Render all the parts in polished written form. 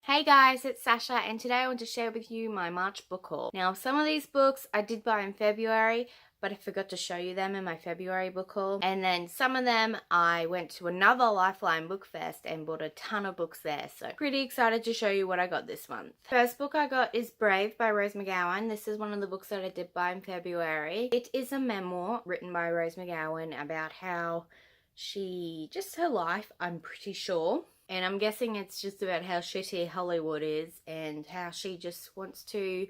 Hey guys, it's Sasha and today I want to share with you my March book haul. Now some of these books I did buy in February, but I forgot to show you them in my February book haul. And then some of them I went to another Lifeline bookfest and bought a ton of books there. So pretty excited to show you what I got this month. First book I got is Brave by Rose McGowan. This is one of the books that I did buy in February. It is a memoir written by Rose McGowan about how her life, I'm pretty sure. And I'm guessing it's just about how shitty Hollywood is and how she just wants to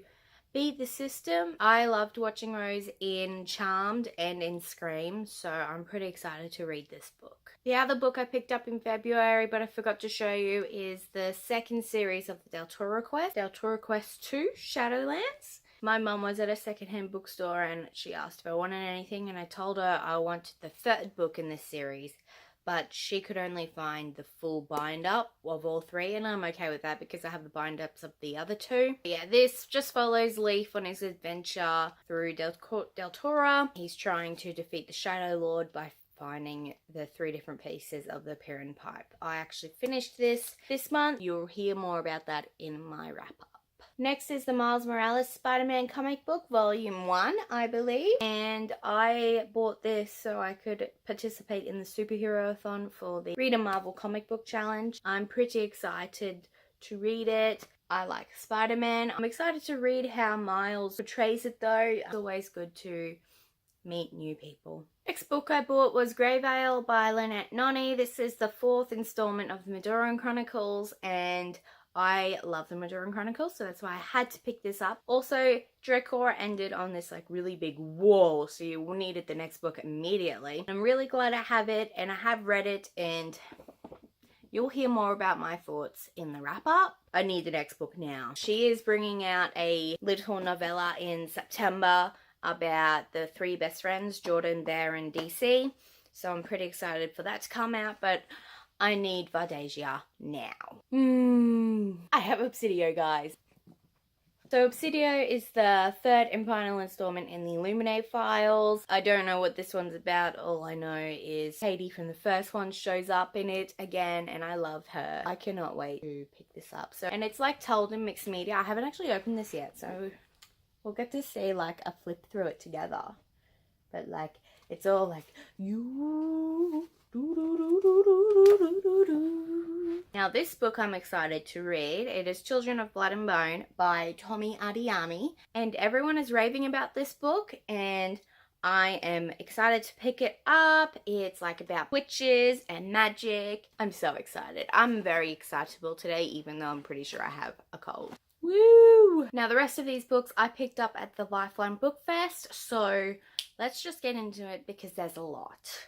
beat the system. I loved watching Rose in Charmed and in Scream, so I'm pretty excited to read this book. The other book I picked up in February, but I forgot to show you, is the second series of the Del Toro Quest 2, Shadowlands. My mum was at a secondhand bookstore and she asked if I wanted anything, and I told her I wanted the third book in this series, but she could only find the full bind-up of all three, and I'm okay with that because I have the bind-ups of the other two. Yeah, this just follows Leaf on his adventure through Del Toro. He's trying to defeat the Shadow Lord by finding the 3 different pieces of the Piran pipe. I actually finished this month. You'll hear more about that in my wrap-up. Next is the Miles Morales Spider-Man comic book, volume 1, I believe. And I bought this so I could participate in the superhero-a-thon for the Read a Marvel comic book challenge. I'm pretty excited to read it. I like Spider-Man. I'm excited to read how Miles portrays it though. It's always good to meet new people. Next book I bought was Greyvale by Lynette Noni. This is the 4th installment of the Madoran Chronicles, and I love the Madoran Chronicles, so that's why I had to pick this up. Also, Drekor ended on this like really big wall, so you needed the next book immediately. I'm really glad I have it, and I have read it, and you'll hear more about my thoughts in the wrap-up. I need the next book now. She is bringing out a little novella in September about the 3 best friends, Jordan, Bear, and DC. So I'm pretty excited for that to come out, but I need Vardasia now. I have Obsidio, guys. So Obsidio is the 3rd and final installment in the Illuminate files. I don't know what this one's about. All I know is Katie from the first one shows up in it again, and I love her. I cannot wait to pick this up. And it's like told in mixed media. I haven't actually opened this yet, so we'll get to see like a flip through it together. But like, it's all like, you. Now this book I'm excited to read. It is Children of Blood and Bone by Tommy Adiami, and everyone is raving about this book, and I am excited to pick it up. It's like about witches and magic. I'm so excited. I'm very excitable today, even though I'm pretty sure I have a cold. Woo! Now the rest of these books I picked up at the Lifeline Book Fest, so let's just get into it because there's a lot.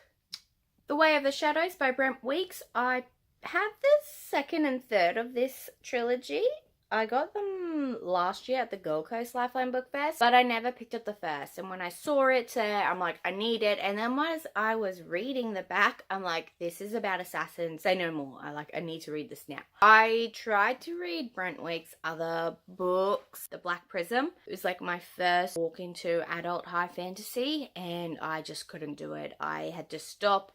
The Way of the Shadows by Brent Weeks. I have the 2nd and 3rd of this trilogy. I got them last year at the Gold Coast Lifeline Book Fest, but I never picked up the first. And when I saw it there, I'm like, I need it. And then as I was reading the back, I'm like, this is about assassins. Say no more. I need to read this now. I tried to read Brent Weeks' other books, The Black Prism. It was like my first walk into adult high fantasy, and I just couldn't do it. I had to stop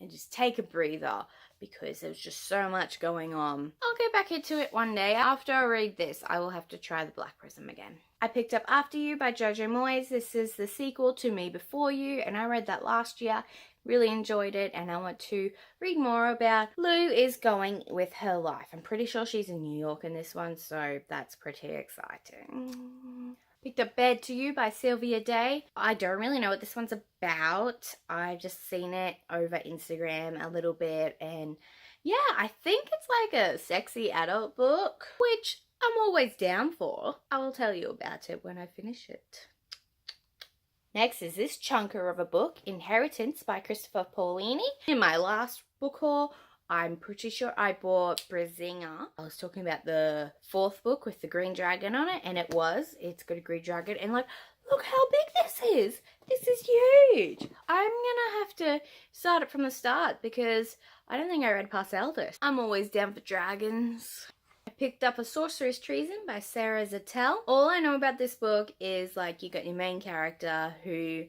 and just take a breather because there was just so much going on. I'll get back into it one day. After I read this, I will have to try The Black Prism again. I picked up After You by Jojo Moyes. This is the sequel to Me Before You, and I read that last year. Really enjoyed it, and I want to read more about Lou is going with her life. I'm pretty sure she's in New York in this one, so that's pretty exciting. Picked up Bed to You by Sylvia Day. I don't really know what this one's about. I've just seen it over Instagram a little bit, and yeah, I think it's like a sexy adult book, which I'm always down for. I will tell you about it when I finish it. Next is this chunker of a book, Inheritance by Christopher Paolini. In my last book haul, I'm pretty sure I bought Brazinga. I was talking about the 4th book with the green dragon on it, and it's got a green dragon, and like, look how big this is. This is huge. I'm gonna have to start it from the start because I don't think I read past Eldest. I'm always down for dragons. I picked up A Sorcerer's Treason by Sarah Zattel. All I know about this book is like you got your main character who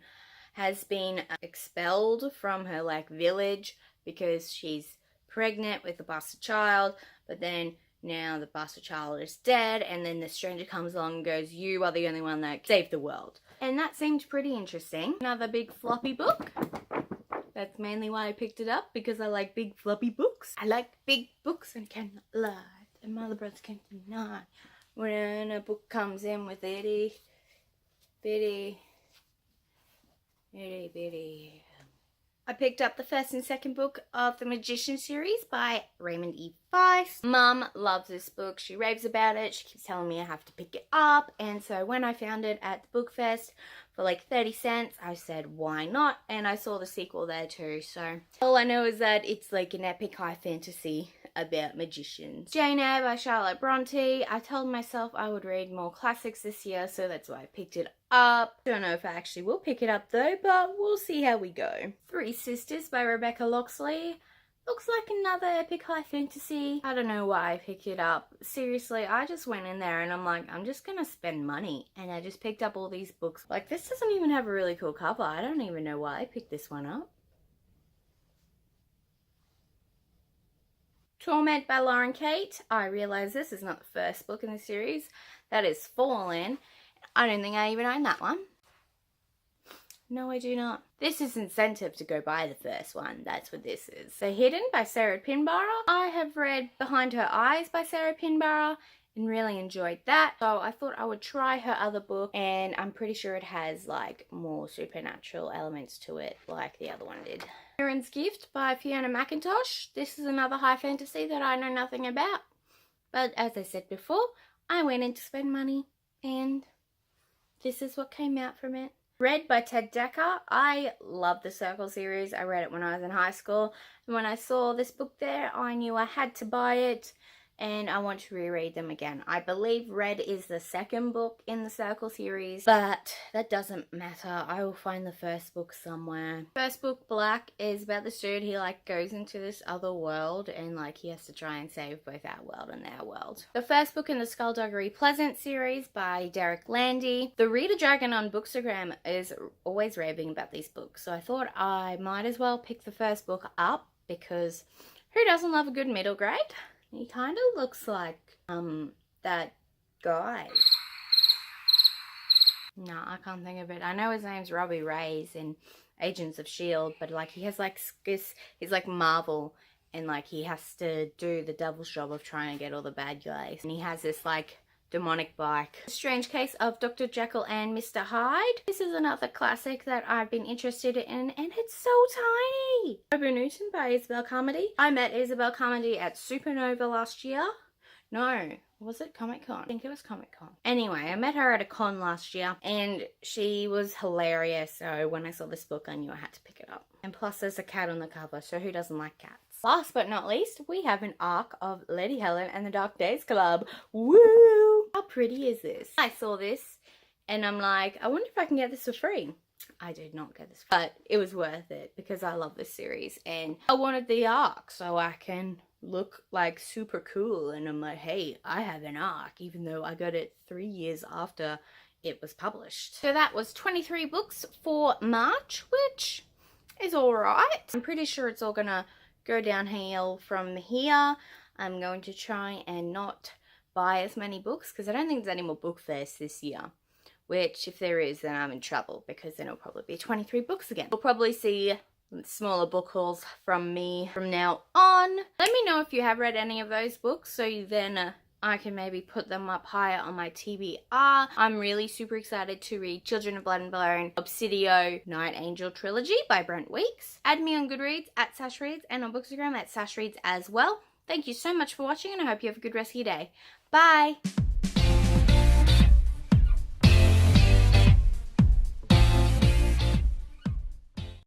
has been expelled from her like village because she's pregnant with a bastard child, but then now the bastard child is dead, and then the stranger comes along and goes, you are the only one that saved the world. And that seemed pretty interesting. Another big floppy book. That's mainly why I picked it up, because I like big floppy books. I like big books and cannot lie. And my other brothers can't deny. When a book comes in with itty bitty. I picked up the first and second book of the Magician series by Raymond E. Feist. Mum loves this book. She raves about it. She keeps telling me I have to pick it up. And so when I found it at the bookfest for like 30 cents, I said, why not? And I saw the sequel there too. So all I know is that it's like an epic high fantasy about magicians. Jane Eyre by Charlotte Bronte. I told myself I would read more classics this year, so that's why I picked it up. Don't know if I actually will pick it up though, but we'll see how we go. Three Sisters by Rebecca Loxley. Looks like another epic high fantasy. I don't know why I picked it up. Seriously, I just went in there and I'm like, I'm just gonna spend money. And I just picked up all these books. Like, this doesn't even have a really cool cover. I don't even know why I picked this one up. Torment by Lauren Kate. I realise this is not the first book in the series. That is Fallen. I don't think I even own that one. No, I do not. This is incentive to go buy the first one. That's what this is. The Hidden by Sarah Pinborough. I have read Behind Her Eyes by Sarah Pinborough and really enjoyed that. So I thought I would try her other book, and I'm pretty sure it has like more supernatural elements to it like the other one did. Aaron's Gift by Fiona McIntosh. This is another high fantasy that I know nothing about. But as I said before, I went in to spend money, and this is what came out from it. Red by Ted Dekker. I love the Circle series. I read it when I was in high school. And when I saw this book there, I knew I had to buy it. And I want to reread them again. I believe Red is the second book in the Circle series, but that doesn't matter. I will find the first book somewhere. First book, Black, is about this dude. He like goes into this other world and like he has to try and save both our world and their world. The first book in the Skullduggery Pleasant series by Derek Landy. The Reader Dragon on Bookstagram is always raving about these books, so I thought I might as well pick the first book up, because who doesn't love a good middle grade? He kind of looks like, that guy. No, I can't think of it. I know his name's Robbie Reyes in Agents of S.H.I.E.L.D., but, like, he has, like, this, he's, like, Marvel, and, like, he has to do the devil's job of trying to get all the bad guys. And he has this, like, demonic bike. The Strange Case of Dr. Jekyll and Mr. Hyde. This is another classic that I've been interested in, and it's so tiny. Over Newton by Isabel Carmody. I met Isabel Carmody at Supernova last year. No, was it Comic Con? I think it was Comic Con. Anyway, I met her at a con last year, and she was hilarious. So when I saw this book, I knew I had to pick it up. And plus there's a cat on the cover, so who doesn't like cats? Last but not least, we have an arc of Lady Helen and the Dark Days Club. Woo! How pretty is this? I saw this and I'm like, I wonder if I can get this for free. I did not get this, but it was worth it because I love this series and I wanted the arc so I can look like super cool, and I'm like, hey, I have an arc, even though I got it 3 years after it was published. So that was 23 books for March, which is alright. I'm pretty sure it's all gonna go downhill from here. I'm going to try and not buy as many books because I don't think there's any more book fairs this year, which if there is, then I'm in trouble because then it'll probably be 23 books again. We'll probably see smaller book hauls from me from now on. Let me know if you have read any of those books so then I can maybe put them up higher on my TBR. I'm really super excited to read Children of Blood and Bone, Obsidio, Night Angel Trilogy by Brent Weeks. Add me on Goodreads at sashreads and on Bookstagram at sashreads as well. Thank you so much for watching and I hope you have a good rest of your day. Bye!